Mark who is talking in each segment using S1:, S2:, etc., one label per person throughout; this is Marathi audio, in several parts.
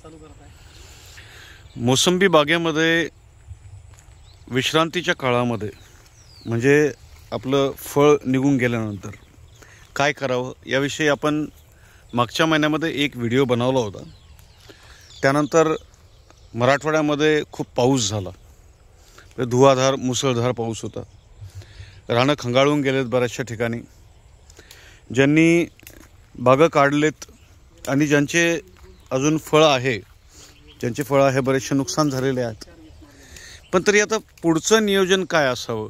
S1: चालू करत आहे।
S2: मोसंबी बागेमध्ये विश्रांतीच्या काळामध्ये म्हणजे आपलं फळ निघून गेल्यानंतर काय करावं याविषयी आपण मागच्या महिन्यामध्ये एक व्हिडिओ बनवला होता। त्यानंतर मराठवाड्यामध्ये खूप पाऊस झाला, धुवाधार मुसळधार पाऊस होता। रानं खंगाळून गेलेत बऱ्याचशा ठिकाणी। ज्यांनी बागं काढलेत आणि ज्यांचे अजून फळं आहे, ज्यांचे फळं आहे बरेचसे नुकसान झालेले आहेत। पण तरी आता पुढचं नियोजन काय असावं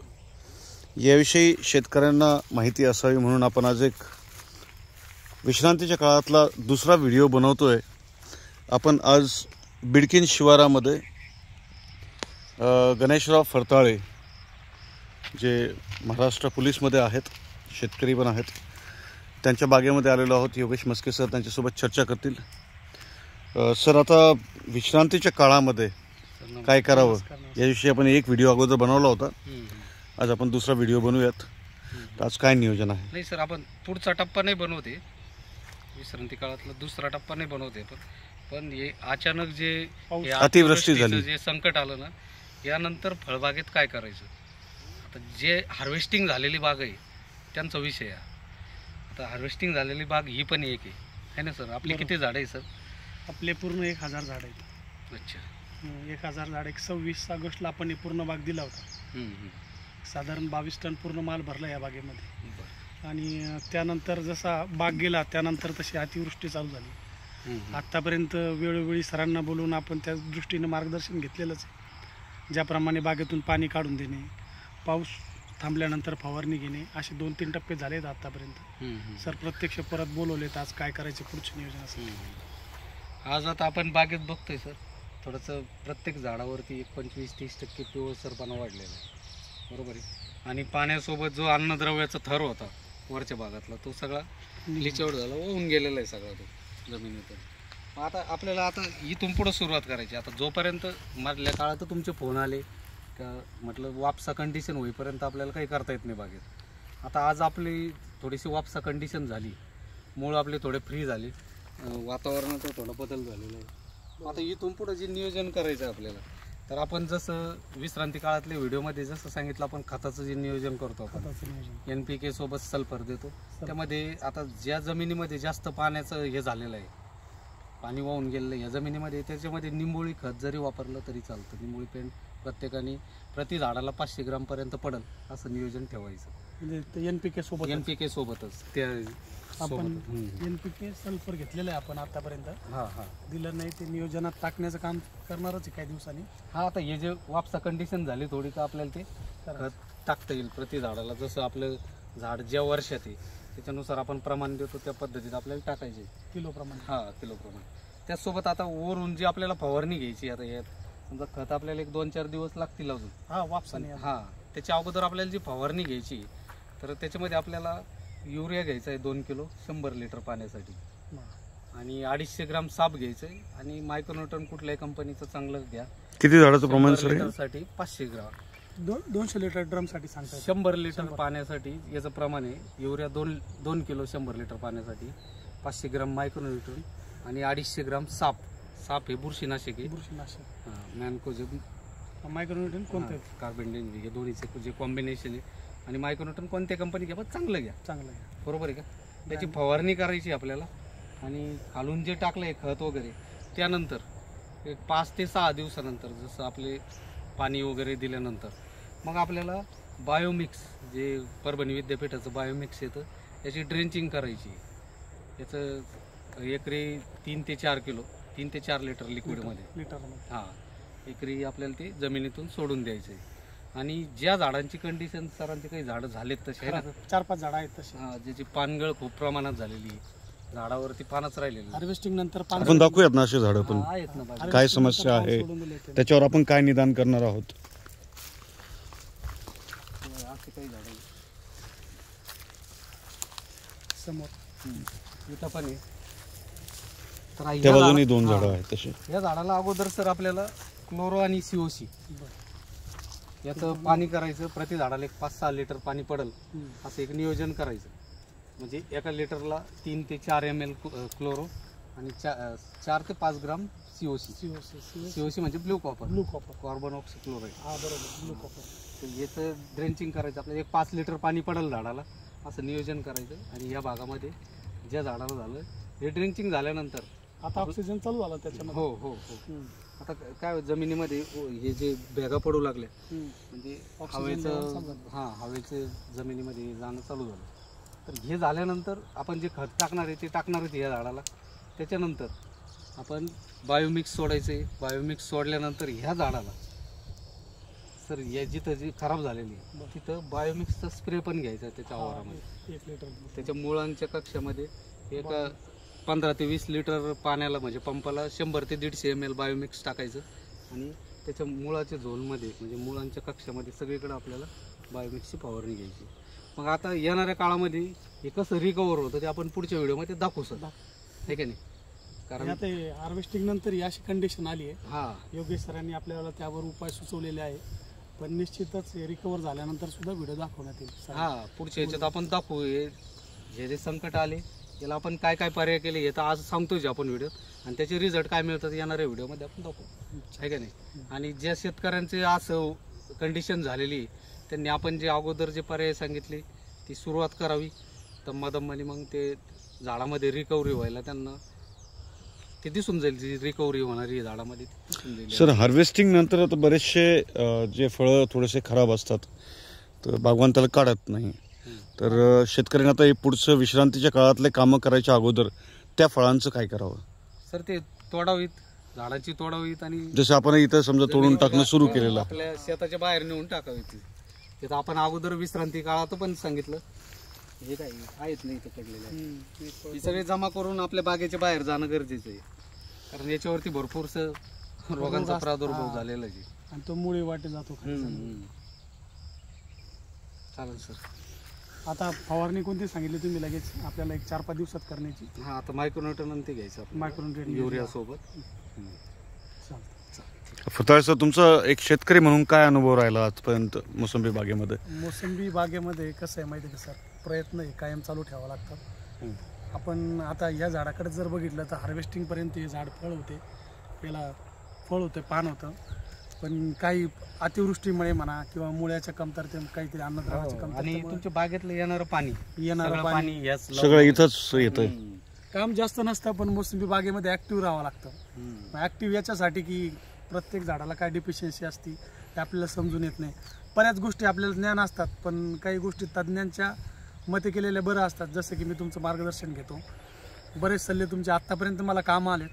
S2: याविषयी शेतकऱ्यांना माहिती असावी म्हणून आपण आज एक विश्रांतीच्या काळातला दुसरा व्हिडिओ बनवतोय। आपण आज बिडकीन शिवारामध्ये गणेशराव फरताळे जे महाराष्ट्र पोलीसमध्ये आहेत, शेतकरी पण आहेत, त्यांच्या बागेमध्ये आलेलो आहोत। योगेश मस्के सर त्यांच्यासोबत चर्चा करतील। सर, आता विश्रांतीच्या काळामध्ये काय करावं याविषयी आपण एक व्हिडिओ अगोदर बनवला होता, आज आपण दुसरा व्हिडिओ बनवूयात। तर आज काय नियोजन आहे?
S3: नाही सर, आपण पुढचा टप्पा नाही बनवते, विश्रांती काळातला दुसरा टप्पा नाही बनवते, पण हे अचानक जे
S2: अतिवृष्टी झाली,
S3: जे संकट आलं ना, यानंतर फळबागेत काय करायचं। आता जे हार्वेस्टिंग झालेली बाग आहे त्यांचा विषय आहे। आता हार्वेस्टिंग झालेली बाग ही पण एक आहे ना सर? आपली किती झाड आहे सर?
S1: आपले पूर्ण 1000 झाड आहेत।
S3: अच्छा,
S1: 1000 झाड। 26 ऑगस्टला आपण हे पूर्ण बाग दिला होता। साधारण 22 टन पूर्ण माल भरला या बागेमध्ये। आणि त्यानंतर जसा बाग गेला त्यानंतर तशी अतिवृष्टी चालू झाली। आत्तापर्यंत वेळोवेळी सरांना बोलवून आपण त्या दृष्टीने मार्गदर्शन घेतलेलंच आहे। ज्याप्रमाणे बागेतून पाणी काढून देणे, पाऊस थांबल्यानंतर फवारणी घेणे, असे 2-3 टप्पे झालेत आत्तापर्यंत। सर प्रत्यक्ष परत बोलवलेत, आज काय करायचे पुढचे नियोजन असेल।
S3: आज आता आपण बागेत बघतोय सर, थोडंसं प्रत्येक झाडावरती 25-30% पिवळसरपणा वाढलेला आहे, बरोबर आहे। आणि पाण्यासोबत जो अन्नद्रव्याचा थर होता वरच्या भागातला तो सगळा लिचवड झाला, वाहून गेलेला आहे सगळा तो जमिनीतून। आता आपल्याला आता इथून पुढं सुरुवात करायची। आता जोपर्यंत मधल्या काळात तुमचे फोन आले का म्हटलं वापसा कंडिशन होईपर्यंत आपल्याला काही करता येत नाही बागेत। आता आज आपली थोडीशी वापसा कंडिशन झाली, मूळ आपले थोडे फ्री झाले, वातावरणाचा थोडा बदल झालेला आहे। आता इथून पुढं जे नियोजन करायचं आहे आपल्याला, तर आपण जसं विश्रांती काळातल्या व्हिडिओमध्ये जसं सांगितलं, आपण खताचं जे नियोजन करतो, आपण NPK सोबत सल्फर देतो। त्यामध्ये आता ज्या जमिनीमध्ये जास्त पाण्याचं हे झालेलं आहे, पाणी वाहून गेलेलं आहे या जमिनीमध्ये, त्याच्यामध्ये निंबोळी खत जरी वापरलं तरी चालतं। निंबोळी पेंट प्रत्येकाने प्रति झाडाला 500 ग्रामपर्यंत पडेल असं नियोजन ठेवायचं।
S1: म्हणजे NPK सोबतच
S3: त्या
S1: आपण NPK सल्फर घेतलेलं आहे आपण आतापर्यंत। दिलं नाही ते नियोजनात टाकण्याचं काम करणारच आहे काही दिवसांनी।
S3: आता हे जे वापसा कंडिशन झाली थोडी, तर आपल्याला ते खत टाकता येईल प्रति झाडाला। जसं आपलं झाड ज्या वर्षात आहे त्याच्यानुसार आपण प्रमाण देतो त्या पद्धतीत आपल्याला टाकायचे, किलोप्रमाणे। किलोप्रमाणे। त्याचसोबत आता वरून जी आपल्याला फवारणी घ्यायची, आता यात समजा खत आपल्याला 1-2-4 दिवस लागतील अजून
S1: वापसाने।
S3: त्याच्या अगोदर आपल्याला जी फवारणी घ्यायची, तर त्याच्यामध्ये आपल्याला युरिया घ्यायचा आहे 2 किलो 100 लिटर पाण्यासाठी, आणि 250 ग्राम साप घ्यायचं आहे, आणि मायक्रोन्यूटन कुठल्याही कंपनीचं चांगलं घ्या।
S2: किती झाडाचं प्रमाण सर?
S3: लिटरसाठी 500 ग्राम,
S1: 200 लिटर ड्रमसाठी सांगतात।
S3: 100 लिटर पाण्यासाठी याचं प्रमाण आहे। युरिया 2 किलो 100 लिटर पाण्यासाठी, 500 ग्राम मायक्रोन्यूटन आणि 250 ग्राम साप हे बुरशीनाशक आहे। मॅनकोजेब
S1: मायक्रोन्यूटन कोणतं?
S3: कार्बेंडेन हे दोन्हीचे जे कॉम्बिनेशन आहे। आणि मायक्रोन्यूटन कोणत्या कंपनी घ्या, चांगलं घ्या, बरोबर आहे का? त्याची फवारणी करायची आपल्याला। आणि खालून जे टाकलं आहे खत वगैरे, त्यानंतर एक 5 ते 6 दिवसानंतर जसं आपले पाणी वगैरे दिल्यानंतर मग आपल्याला बायोमिक्स, जे परभणी विद्यापीठाचं बायोमिक्स येतं, याची ड्रेंचिंग करायची। याचं एकरी 3 ते 4 किलो 3 ते 4 लिटर लिक्विडमध्ये एकरी आपल्याला ते जमिनीतून सोडून द्यायचं आहे। आणि ज्या झाडांची कंडिशन, सरांचे काही झाडं झालेत तसे
S1: 4-5 झाडं आहेत तसे,
S3: ज्याची पानगळ खूप प्रमाणात झालेली आहे, झाडावरती पानच राहिलेली।
S1: हार्वेस्टिंग नंतर
S2: आपण दाखवूयात ना असे झाडं पण
S3: आहेत ना,
S2: काय समस्या आहे त्याच्यावर आपण काय निदान करणार आहोत।
S3: असे काही झाडं
S1: समोर
S3: इथं पण आहे,
S2: त्या बाजूनी 2 झाडं आहेत तसे।
S3: या झाडाला अगोदर सर आपल्याला क्लोरो आणि COC याचं पाणी करायचं, प्रति झाडाला 5-6 लिटर पाणी पडेल असं एक नियोजन करायचं। म्हणजे एका लिटरला 3 ते 4 ml क्लोरो आणि 4 ते 5 ग्राम COC म्हणजे ब्लू कॉपर कार्बन ऑक्सिक्लोराईड.
S1: हा बरोबर, ब्लू कॉपर.
S3: याचं ड्रेंचिंग करायचं आपल्याला. 1 5 लिटर पाणी पडेल झाडाला असं नियोजन करायचं. आणि या भागामध्ये ज्या झाडाला झालं हे ड्रेंचिंग झाल्यानंतर
S1: आता ऑक्सिजन चालू झाला त्याच्यामध्ये.
S3: हो हो हो. आता काय जमिनीमध्ये हे जे भेगा पडू लागल्या म्हणजे हवेचं जमिनीमध्ये जाणं चालू झालं. तर हे झाल्यानंतर आपण जे खत टाकणार आहे ते टाकणार आहे या झाडाला. त्याच्यानंतर आपण बायोमिक्स सोडायचे. बायोमिक्स सोडल्यानंतर ह्या झाडाला सर या जिथं जी खराब झालेली आहे तिथं बायोमिक्सचा स्प्रे पण घ्यायचा आहे त्याच्या आवारामध्ये.
S1: 1 लिटर.
S3: त्याच्या मुळांच्या कक्षामध्ये एक 15 ते 20 लिटर पाण्याला म्हणजे पंपाला 100 ते 150 ml बायोमिक्स टाकायचं. आणि त्याच्या मुळाच्या झोलमध्ये म्हणजे मुळांच्या कक्षामध्ये सगळीकडे आपल्याला बायोमिक्सची फवारणी घ्यायची. मग आता येणाऱ्या काळामध्ये हे कसं रिकवर होतं ते आपण पुढच्या व्हिडिओमध्ये दाखवू सर, आहे का नाही? कारण
S1: आता हार्वेस्टिंग नंतर ही अशी कंडिशन आली आहे.
S3: हा
S1: योगेश सरांनी आपल्याला त्यावर उपाय सुचवलेले आहे. पण निश्चितच रिकवर झाल्यानंतर सुद्धा व्हिडिओ दाखवण्यात येईल.
S3: हा पुढच्या याच्यात आपण दाखवू हे जे संकट आले याला आपण काय काय पर्याय केले हे तर आज सांगतोय आपण व्हिडिओ. आणि त्याचे रिझल्ट काय मिळतात येणाऱ्या व्हिडिओमध्ये आपण दाखवू, आहे का नाही? आणि ज्या शेतकऱ्यांचे असं कंडिशन झालेली त्यांनी आपण जे अगोदर जे पर्याय सांगितले ती सुरुवात करावी. दम्मादम्माने मग ते झाडामध्ये रिकव्हरी व्हायला त्यांना ते दिसून जाईल. जी रिकव्हरी होणारी आहे झाडामध्ये दिसून जाईल.
S2: सर हार्वेस्टिंग नंतर आता बरेचसे जे फळं थोडेसे खराब असतात तर बागवान त्याला काढत नाही. तर शेतकऱ्यांना आता हे पुढचं विश्रांतीच्या काळातले कामं करायच्या अगोदर त्या फळांचं काय करावं?
S3: सर ते तोडावीत, झाडाची तोडावीत. आणि
S2: जसं आपण इथं समजा तोडून टाकणं सुरू केलेलं
S3: आपल्या शेताच्या बाहेर नेऊन टाकावीत. तिथं आपण अगोदर विश्रांती काळात पण सांगितलं हे काय आहेत नाही इथे पडलेले हे सगळे जमा करून आपल्या बागेच्या बाहेर जाणं गरजेचं आहे. कारण याच्यावरती भरपूरसं रोगांचा प्रादुर्भाव झालेला आहे.
S1: आणि तो मुळे वाटे जातो.
S3: चालेल सर.
S1: आता फवारणी कोणती सांगितली तुम्ही लगेच आपल्याला 1 4 5 दिवसात करण्याची?
S3: हा आता मायक्रोन्यूटन ते घ्यायचं
S1: मायक्रोन्यूटन
S3: युरिया सोबत.
S2: फुताळ सर, तुमचा एक शेतकरी म्हणून काय अनुभव राहिला आजपर्यंत मोसंबी बागेमध्ये?
S1: मोसंबी बागेमध्ये कसं आहे माहिती आहे का सर, प्रयत्न हे कायम चालू ठेवावा लागतात. आपण आता या झाडाकडे जर बघितलं तर हार्वेस्टिंगपर्यंत हे झाड फळ होते, याला फळ होते, पान होतं. पण काही अतिवृष्टीमुळे म्हणा किंवा मुळ्याच्या कमतरते काहीतरी अन्नद्रव्याच्या
S3: आणि
S1: कमतरतेमुळे
S3: तुमच्या बागेतलं येणारं पाणी
S2: सगळं इथंच येतंय.
S1: काम जास्त नसतं पण मोसंबी बागेमध्ये ऍक्टिव्ह राहावं लागतं. ऍक्टिव्ह याच्यासाठी की प्रत्येक झाडाला काय डिफिशियन्सी असती ते आपल्याला समजून येत नाही. बऱ्याच गोष्टी आपल्याला ज्ञान असतात पण काही गोष्टी तज्ज्ञांच्या मते केलेल्या बरं असतात. जसं की मी तुमचं मार्गदर्शन घेतो, बरेच सल्ले तुमचे आत्तापर्यंत मला कामं आलेत.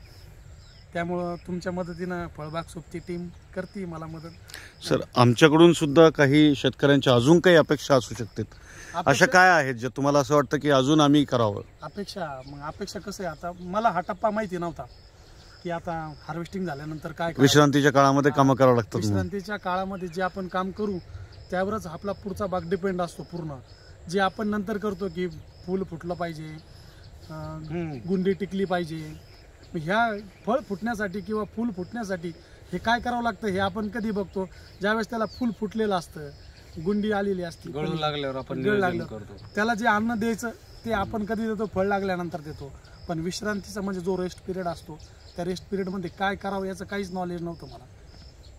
S1: त्यामुळं तुमच्या मदतीनं फळबाग सोबती टीम करते मला मदत.
S2: सर आमच्याकडून सुद्धा काही शेतकऱ्यांच्या अजून काही अपेक्षा असू शकतात. अशा काय आहेत जे तुम्हाला असं वाटतं की अजून आम्ही करावं?
S1: अपेक्षा कसं आहे, आता मला हा टप्पा माहिती नव्हता की आता हार्वेस्टिंग झाल्यानंतर काय
S2: विश्रांतीच्या काळामध्ये कामं करावं लागतात.
S1: विश्रांतीच्या काळामध्ये जे आपण काम करू त्यावरच आपला पुढचा बाग डिपेंड असतो पूर्ण. जे आपण नंतर करतो की फूल फुटलं पाहिजे, गुंडी टिकली पाहिजे, ह्या फळ फुटण्यासाठी किंवा फूल फुटण्यासाठी हे काय करावं लागतं हे आपण कधी बघतो ज्यावेळेस त्याला फूल फुटलेलं असतं, गुंडी आलेली असते,
S3: गळू लागल्यावर आपण
S1: त्याला जे अन्न द्यायचं ते आपण कधी देतो, फळ लागल्यानंतर देतो. पण विश्रांतीचा म्हणजे जो रेस्ट पिरियड असतो त्या रेस्ट पिरियडमध्ये काय करावं याचं काहीच नॉलेज नव्हतं मला.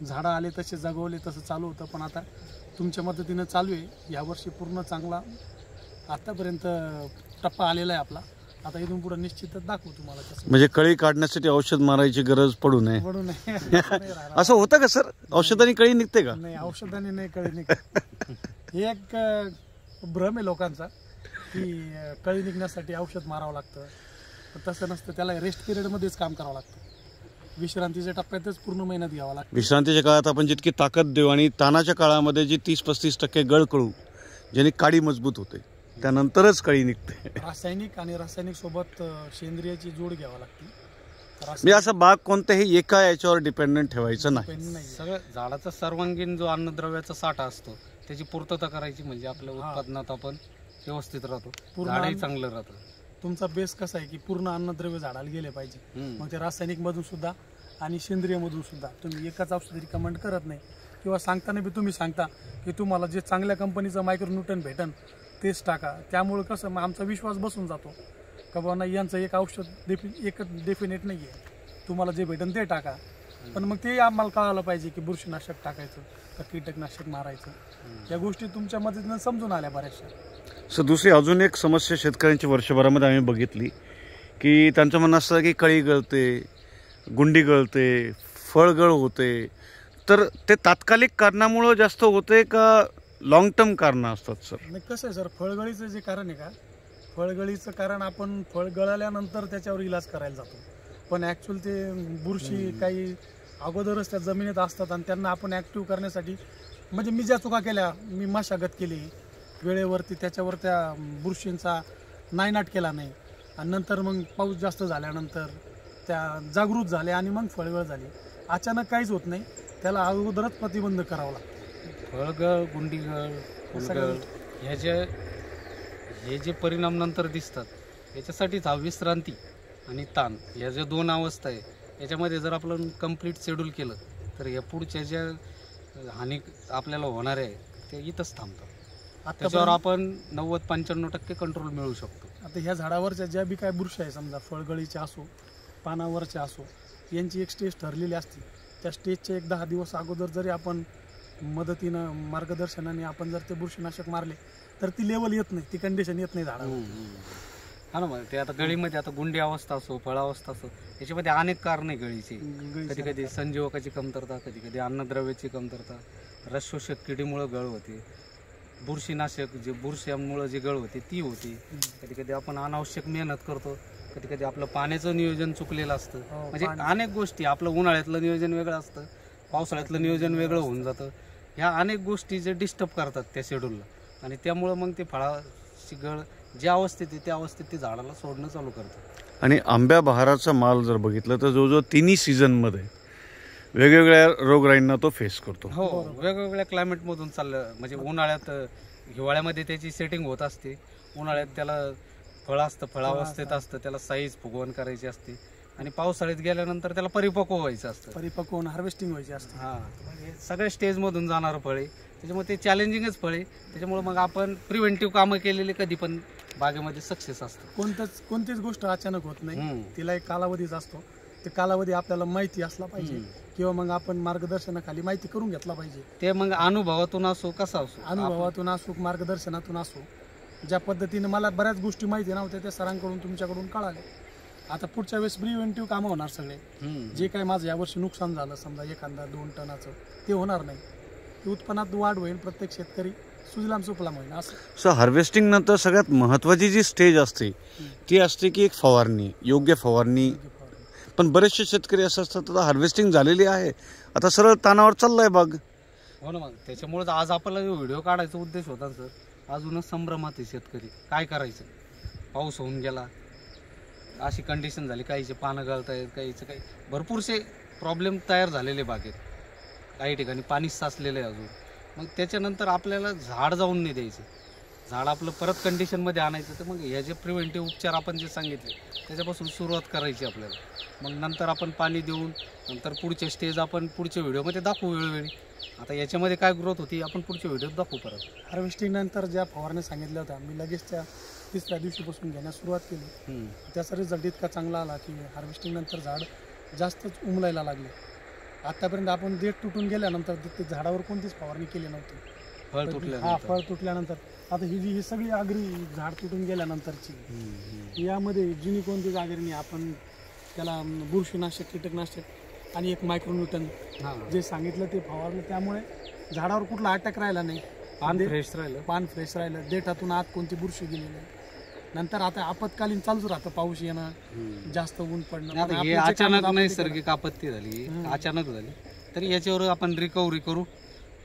S1: झाडं आले तसे जगवले तसं चालू होतं. पण आता तुमच्या मदतीनं चालू आहे. यावर्षी पूर्ण चांगला आतापर्यंत टप्पा आलेला आहे आपला. आता इथून पुढे निश्चितच दाखवू तुम्हाला कसं.
S2: म्हणजे कळी काढण्यासाठी औषध मारायची गरज पडू नये असं होतं का सर? औषधाने कळी निघते का?
S1: नाही, औषधाने नाही कळी निघते. हे एक भ्रम आहे लोकांचा की कळी निघण्यासाठी औषध मारावं लागतं. तसं नसतं, त्याला रेस्ट पिरियडमध्येच काम करावं लागतं. विश्रांतीच्या टप्प्यातच पूर्ण मेहनत घ्यावं लागतं.
S2: विश्रांतीच्या काळात आपण जितकी ताकद देऊ आणि तानाच्या काळामध्ये जी 30-35% गळ कळू ज्याने काडी मजबूत होते त्यानंतरच कळी निघते.
S1: रासायनिक सोबत सेंद्रियाची जोड घ्यावी लागते.
S2: मी असं बाग कोणत्याही एका याच्यावर डिपेंडंट ठेवायचं नाही.
S3: सगळं झाडाचा सर्वांगीण जो अन्नद्रव्याचा साठा असतो त्याची पूर्तता करायची म्हणजे आपल्या उत्पादनात आपण व्यवस्थित राहतो, झाडही चांगलं राहतं.
S1: तुमचा बेस कसा आहे की पूर्ण अन्नद्रव्य झाडाला गेले पाहिजे. मग ते रासायनिक मधून सुद्धा आणि सेंद्रिय मधून सुद्धा तुम्ही एकाच औषध रिकमेंड करत नाही किंवा सांगताना बी तुम्ही सांगता की तुम्हाला जे चांगल्या कंपनीचं मायक्रोन्यूटन भेटन तेच टाका. त्यामुळे कसं मग आमचा विश्वास बसून जातो का बाबा नाही यांचं एक औषध एक डेफिनेट नाही आहे, तुम्हाला जे भेटेल ते टाका. पण मग ते आम्हाला कळायला पाहिजे की बुरशीनाशक टाकायचं का कीटकनाशक मारायचं, या गोष्टी तुमच्या मदतीनं समजून आल्या बऱ्याचशा.
S2: सर दुसरी अजून एक समस्या शेतकऱ्यांची वर्षभरामध्ये आम्ही बघितली की त्यांचं म्हणणं असतं की कळी गळते, गुंडी गळते, फळगळ होते. तर ते तात्कालिक कारणामुळं जास्त होते का लॉंग टर्म कारणं असतात सर?
S1: नाही कसं आहे सर, फळगळीचं जे कारण आहे का, फळगळीचं कारण आपण फळ गळाल्यानंतर त्याच्यावर इलाज करायला जातो, पण ॲक्च्युअल ते बुरशी काही अगोदरच त्या जमिनीत असतात आणि त्यांना आपण ॲक्टिव्ह करण्यासाठी म्हणजे मी ज्या चुका केल्या, मी मशागत केली वेळेवरती, त्याच्यावर त्या बुरशींचा नायनाट केला नाही आणि नंतर मग पाऊस जास्त झाल्यानंतर त्या जागृत झाल्या आणि मग फळगळ झाली. अचानक काहीच होत नाही, त्याला अगोदरच प्रतिबंध करावा लागतो.
S3: फळगळ, गुंडीगळ, फुलगळ हे जे परिणाम नंतर दिसतात याच्यासाठीच हा विश्रांती आणि ताण या ज्या दोन अवस्था आहे, याच्यामध्ये जर आपण कंप्लीट शेड्यूल केलं तर या पुढच्या ज्या हानी आपल्याला होणार आहे ते इथंच थांबतात. त्याच्यावर आपण 90-95% कंट्रोल मिळू शकतो.
S1: आता ह्या झाडावरच्या ज्या बी काय बुरशी आहे, समजा फळगळीच्या असो, पानावरच्या असो, यांची एक स्टेज ठरलेली असते. त्या स्टेजचे 1-10 दिवस अगोदर जरी आपण मदतीनं मार्गदर्शनाने आपण जर ते बुरशीनाशक मारले तर ती लेवल येत नाही, ती कंडिशन येत नाही झाडावर.
S3: हा ना, मग ते आता गळीमध्ये आता गुंडी अवस्था असो, फळावस्था असो, याच्यामध्ये अनेक कारण आहे गळीची. कधी कधी संजीवकाची कमतरता, कधी कधी अन्नद्रव्याची कमतरता, रसशोषक किडीमुळं गळ होते, बुरशीनाशक जे बुरशीमुळं जी गळ होते ती होती. कधी कधी आपण अनावश्यक मेहनत करतो, कधी कधी आपलं पाण्याचं नियोजन चुकलेलं असतं. म्हणजे अनेक गोष्टी, आपलं उन्हाळ्यातलं नियोजन वेगळं असतं, पावसाळ्यातलं नियोजन वेगळं होऊन जातं. ह्या अनेक गोष्टी जे डिस्टर्ब करतात त्या शेड्यूलला, आणि त्यामुळं मग ते फळाची गळ ज्या अवस्थेत आहे त्या अवस्थेत ते झाडाला सोडणं चालू करतं.
S2: आणि आंब्या बहाराचा माल जर बघितलं तर जवळजवळ तिन्ही सीझनमध्ये वेगवेगळ्या रोगराईंना तो फेस करतो.
S3: हो, वेगवेगळ्या क्लायमेटमधून चाललं. म्हणजे उन्हाळ्यात, हिवाळ्यामध्ये त्याची सेटिंग होत असते, उन्हाळ्यात त्याला फळ असतं, फळावस्थेत असतं, त्याला साईज फुगवण करायची असते, आणि पावसाळ्यात गेल्यानंतर त्याला परिपक्व व्हायचं असतं,
S1: परिपक्व होऊन हार्वेस्टिंग व्हायची असते.
S3: हा, म्हणजे सगळ्या स्टेजमधून जाणारं फळ आहे, त्याच्यामुळे ते चॅलेंजिंगच फळ आहे. त्याच्यामुळे मग आपण प्रिव्हेंटिव्ह कामं केलेली कधी पण बागेमध्ये सक्सेस असतं.
S1: कोणतीच गोष्ट अचानक होत नाही, तिला एक कालावधीच असतो. ते कालावधी आपल्याला माहिती असला पाहिजे किंवा मग आपण मार्गदर्शनाखाली माहिती करून घेतला पाहिजे.
S3: ते मग अनुभवातून असो, कसा असो,
S1: अनुभवातून असो, मार्गदर्शनातून असो, ज्या पद्धतीने मला बऱ्याच गोष्टी माहिती नव्हत्या त्या सरांकडून तुमच्याकडून कळाले. आता पुढच्या वेळेस प्रिव्हेंटिव्ह कामं होणार सगळे. जे काय माझं यावर्षी नुकसान झालं समजा 1-2 टनाचं, ते होणार नाही. उत्पन्नात वाढ होईल, प्रत्येक शेतकरी सुजलाम सुफलाम होईल. असं
S2: सर हार्वेस्टिंग नंतर सगळ्यात महत्त्वाची जी स्टेज असते ती असते की एक फवारणी, योग्य फवारणी. पण बरेचसे शेतकरी असं असतात, आता हार्वेस्टिंग झालेली आहे, आता सरळ तानावर चाललाय बाग.
S3: हो ना, मग त्याच्यामुळेच आज आपल्याला व्हिडिओ काढायचा उद्देश होता सर. अजूनच संभ्रमात आहे शेतकरी, काय करायचं. पाऊस होऊन गेला, अशी कंडिशन झाली, काहीचे पानं गळतायत, काहीचं काही भरपूरसे प्रॉब्लेम तयार झालेले बागेत. काही ठिकाणी पाणी साचलेलं आहे अजून. मग त्याच्यानंतर आपल्याला झाड जाऊन नाही द्यायचं, झाड आपलं परत कंडिशनमध्ये आणायचं. तर मग ह्या जे प्रिव्हेंटिव्ह उपचार आपण जे सांगितले त्याच्यापासून सुरुवात करायची आपल्याला. मग नंतर आपण पाणी देऊन नंतर पुढचे स्टेज आपण पुढच्या व्हिडिओमध्ये दाखवू वेळोवेळी. आता याच्यामध्ये काय ग्रोथ होती आपण पुढच्या व्हिडिओत दाखवू परत.
S1: हार्वेस्टिंग नंतर ज्या फवारण्या सांगितल्या होत्या मी लगेच त्या 3ऱ्या दिवशीपासून घेण्यास सुरुवात केली. त्याचा रिझल्ट इतका चांगला आला की हार्वेस्टिंग नंतर झाड जास्तच उमलायला लागले. आतापर्यंत आपण देठ तुटून गेल्यानंतर ते झाडावर कोणतीच फवारणी केली नव्हती.
S3: फळ तुटल्यानंतर,
S1: फळ तुटल्यानंतर आता ही सगळी आगरी झाड तुटून गेल्यानंतरची, यामध्ये जुनी कोणतीच आगरी नाही. आपण त्याला बुरशीनाशक, कीटकनाशक आणि एक मायक्रोन्यूटन जे सांगितलं ते फवारलं, त्यामुळे झाडावर कुठला अटॅक राहिला नाही,
S3: पान फ्रेश राहिलं,
S1: देठातून आत कोणती बुरशी गेली नाही. नंतर आता आपत्कालीन चालूच राहतं, पाऊस येणं, जास्त ऊन पडणं.
S3: हे अचानक नैसर्गिक आपत्ती झाली, अचानक झाली, तरी याच्यावर आपण रिकव्हरी करू,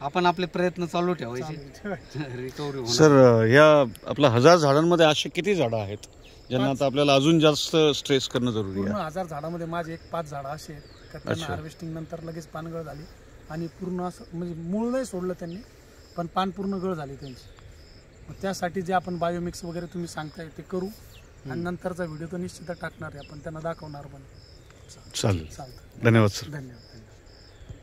S3: आपण आपले प्रयत्न चालू ठेवायचे. रिकव्हरी.
S2: सर या आपल्या 1000 झाडांमध्ये असे किती झाडं आहेत ज्यांना आता आपल्याला अजून जास्त स्ट्रेस करणं जरुरी आहे?
S1: पूर्ण 1000 झाडामध्ये माझे 5 झाडं असे आहेत का त्यांना हार्वेस्टिंग नंतर लगेच पानगळ झाली आणि पूर्ण असं म्हणजे मूळ नाही सोडलं त्यांनी, पण पान पूर्ण गळ झाली त्यांची. मग त्यासाठी जे आपण बायोमिक्स वगैरे तुम्ही सांगताय ते करू, आणि नंतरचा व्हिडिओ तर निश्चित टाकणार आहे, आपण त्यांना दाखवणार पण.
S2: चालेल.
S1: चालतं.
S2: धन्यवाद सर.
S1: धन्यवाद.